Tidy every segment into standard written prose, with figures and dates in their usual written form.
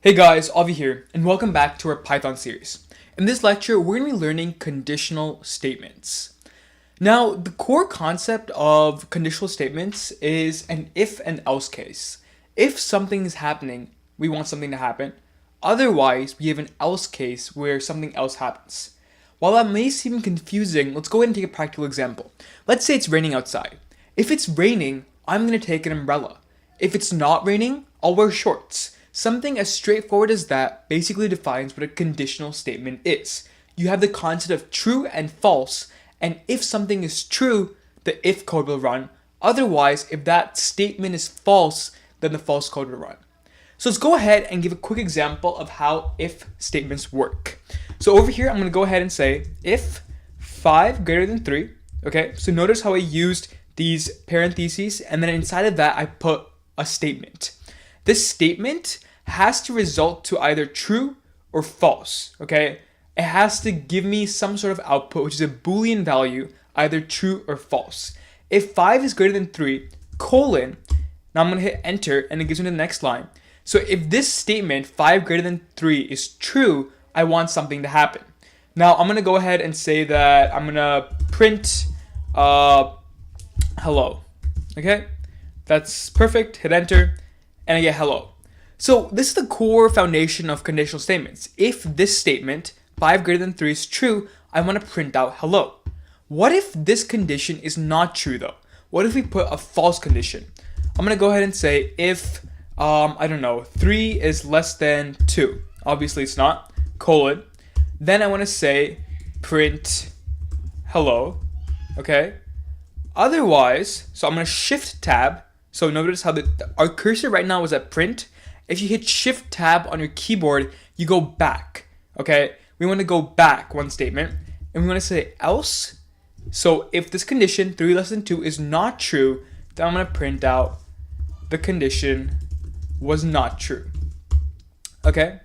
Hey guys, Avi here, and welcome back to our Python series. In this lecture, we're going to be learning conditional statements. Now, the core concept of conditional statements is an if and else case. If something is happening, we want something to happen. Otherwise, we have an else case where something else happens. While that may seem confusing, let's go ahead and take a practical example. Let's say it's raining outside. If it's raining, I'm going to take an umbrella. If it's not raining, I'll wear shorts. Something as straightforward as that basically defines what a conditional statement is. You have the concept of true and false, and if something is true, the if code will run. Otherwise, if that statement is false, then the false code will run. So let's go ahead and give a quick example of how if statements work. So over here, I'm going to go ahead and say if 5 greater than 3. Okay, so notice how I used these parentheses, and then inside of that, I put a statement. This statement has to result to either true or false, okay? It has to give me some sort of output, which is a Boolean value, either true or false. If 5 is greater than 3, colon, now I'm going to hit enter, and it gives me the next line. So if this statement, 5 greater than 3, is true, I want something to happen. Now I'm going to go ahead and say that I'm going to print hello, okay? That's perfect, hit enter, and I get hello. So this is the core foundation of conditional statements. If this statement, 5 greater than 3 is true, I want to print out hello. What if this condition is not true though? What if we put a false condition? I'm going to go ahead and say if, 3 is less than 2. Obviously it's not, colon. Then I want to say print hello, okay? Otherwise, so I'm going to shift tab. So notice how our cursor right now is at print. If you hit shift tab on your keyboard, you go back, okay? We want to go back one statement, and we want to say else. So if this condition, 3 less than 2, is not true, then I'm going to print out the condition was not true, okay?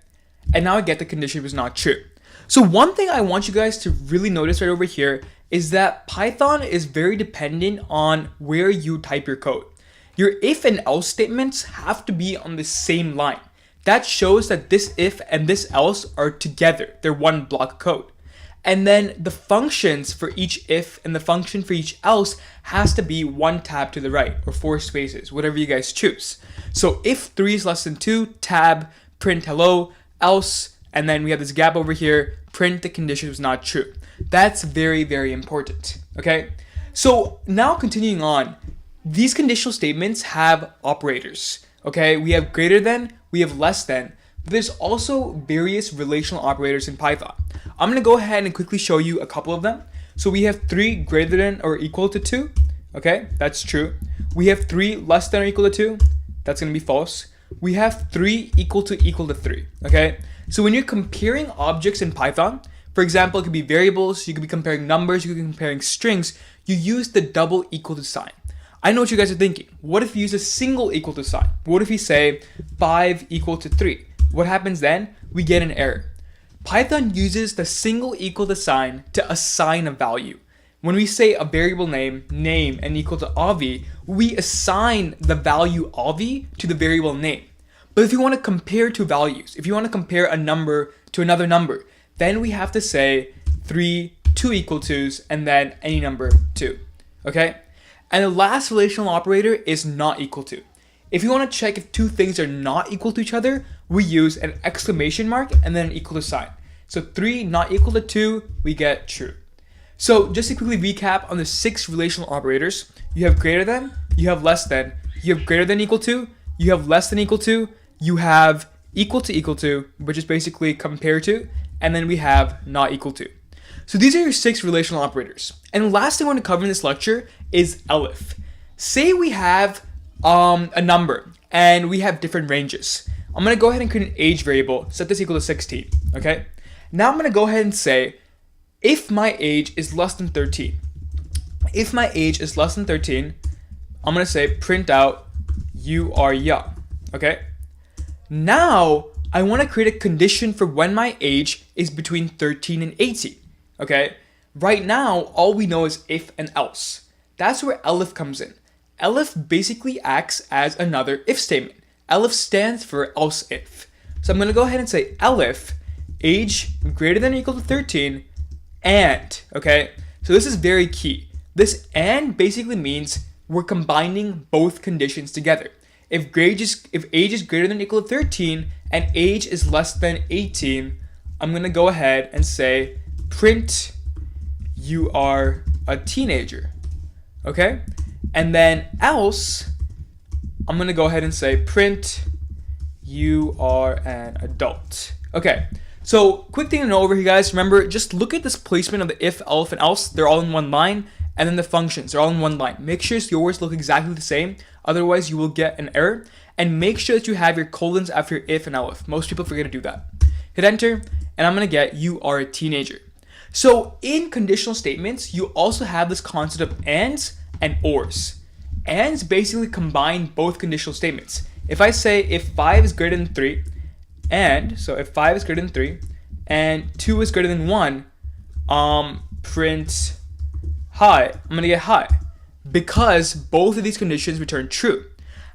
And now I get the condition was not true. So one thing I want you guys to really notice right over here is that Python is very dependent on where you type your code. Your if and else statements have to be on the same line. That shows that this if and this else are together. They're one block of code. And then the functions for each if and the function for each else has to be one tab to the right, or 4 spaces, whatever you guys choose. So if 3 is less than 2, tab, print hello, else, and then we have this gap over here, print the condition was not true. That's very, very important, okay? So now continuing on, these conditional statements have operators, okay? We have greater than, we have less than, but there's also various relational operators in Python. I'm going to go ahead and quickly show you a couple of them. So we have 3 greater than or equal to 2, okay? That's true. We have 3 less than or equal to 2, that's going to be false. We have 3 equal to 3, okay? So when you're comparing objects in Python, for example, it could be variables, you could be comparing numbers, you could be comparing strings, you use the double equal to sign. I know what you guys are thinking. What if you use a single equal to sign? What if we say 5 equal to 3? What happens then? We get an error. Python uses the single equal to sign to assign a value. When we say a variable name, and equal to Avi, we assign the value Avi to the variable name. But if you want to compare two values, if you want to compare a number to another number, then we have to say 2 equal to's, and then any number 2, okay? And the last relational operator is not equal to. If you want to check if two things are not equal to each other, we use an exclamation mark and then an equal to sign. So 3 not equal to 2, we get true. So just to quickly recap on the 6 relational operators, you have greater than, you have less than, you have greater than equal to, you have less than equal to, you have equal to, which is basically compare to, and then we have not equal to. So these are your 6 relational operators. And the last thing I want to cover in this lecture is elif. Say we have a number and we have different ranges. I'm going to go ahead and create an age variable, set this equal to 16, okay? Now I'm going to go ahead and say, if my age is less than 13. If my age is less than 13, I'm going to say print out you are young, okay? Now I want to create a condition for when my age is between 13 and 18. Okay, right now, all we know is if and else. That's where elif comes in. Elif basically acts as another if statement. Elif stands for else if. So I'm going to go ahead and say elif, age greater than or equal to 13, and, okay? So this is very key. This and basically means we're combining both conditions together. If age is greater than or equal to 13 and age is less than 18, I'm going to go ahead and say print you are a teenager, okay? And then else, I'm going to go ahead and say print you are an adult. Okay, so quick thing to know over here, guys. Remember, just look at this placement of the if, elif, and else. They're all in one line. And then the functions, they're all in one line. Make sure yours look exactly the same. Otherwise, you will get an error. And make sure that you have your colons after your if and elif. Most people forget to do that. Hit enter, and I'm going to get you are a teenager. So in conditional statements, you also have this concept of ands and ors. Ands basically combine both conditional statements. If I say if 5 is greater than 3, and, so if 5 is greater than 3, and 2 is greater than 1, print hi, I'm going to get hi, because both of these conditions return true.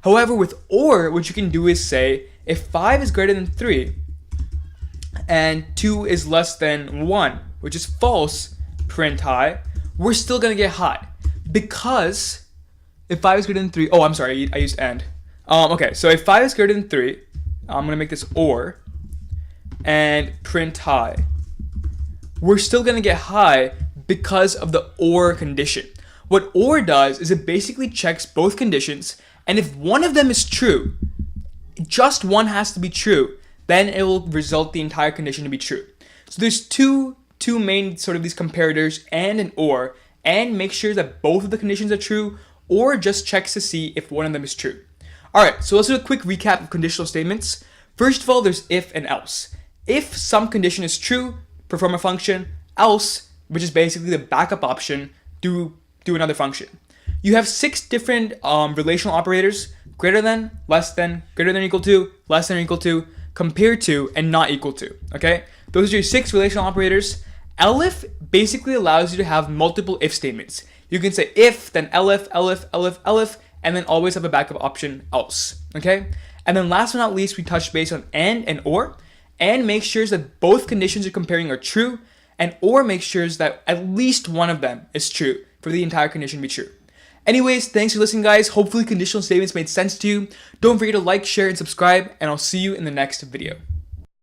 However, with or, what you can do is say, if 5 is greater than 3, and 2 is less than 1, which is false, print hi, we're still going to get hi. Because if 5 is greater than 3, oh, I'm sorry, I used and. Okay, so if 5 is greater than 3, I'm going to make this or, and print hi. We're still going to get hi because of the or condition. What or does is it basically checks both conditions, and if one of them is true, just one has to be true, then it will result the entire condition to be true. So there's two main sort of these comparators, and or, and make sure that both of the conditions are true, or just checks to see if one of them is true. Alright, so let's do a quick recap of conditional statements. First of all, there's if and else. If some condition is true, perform a function, else, which is basically the backup option, do another function. You have 6 different relational operators: greater than, less than, greater than or equal to, less than or equal to, compared to, and not equal to, okay? Those are your 6 relational operators. Elif basically allows you to have multiple if statements. You can say if, then elif, elif, elif, elif, and then always have a backup option, else, okay? And then last but not least, we touched base on and or, and make sure that both conditions you're comparing are true, and or make sure that at least one of them is true for the entire condition to be true. Anyways, thanks for listening, guys. Hopefully conditional statements made sense to you. Don't forget to like, share, and subscribe, and I'll see you in the next video.